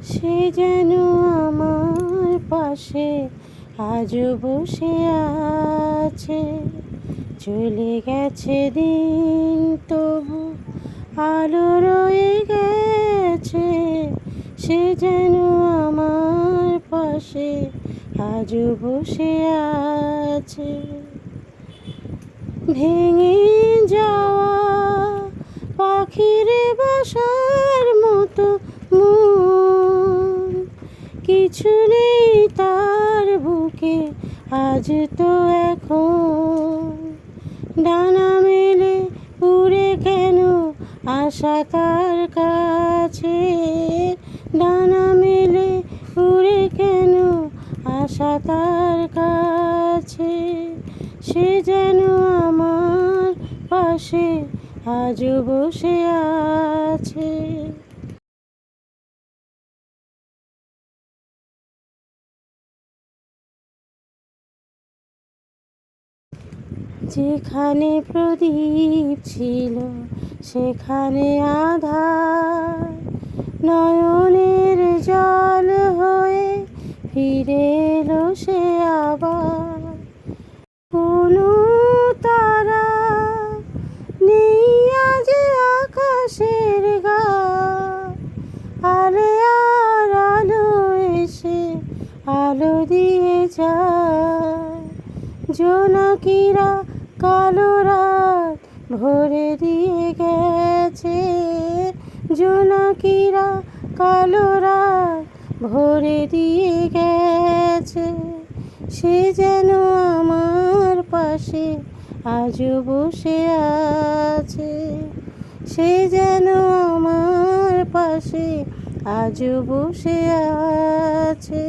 সে যেন আমার পাশে আজও বসে আছে। চলে গেছে দিন তবু আলো রয়ে গেছে। সে যেন আমার পাশে আজও বসে আছে। ভেঙে যাওয়া পাখির বাসার মতো মন, কিছু নেই তার বুকে আজ তো এখন। ডানা মেলে উড়ে কেন আশা তার কাছে, ডানা মেলে উড়ে কেন আশা তার কাছে। সে যেন আমার পাশে আজও বসে আছে। যেখানে প্রদীপ ছিল সেখানে আঁধার, নয়নের জল হয়ে ফিরে এলো সে আবার। কোনো তারা নেই আজ আকাশের গায়ে, আলে আর আলো এসে আলো দিয়ে যায়। জোনাকিরা কালো রাত ভরে দিয়ে গেছে, জোনাকিরা কালো রাত ভরে দিয়ে গেছে। সে যেন আমার পাশে আজও বসে আছে। সে যেন আমার পাশে আজও বসে আছে।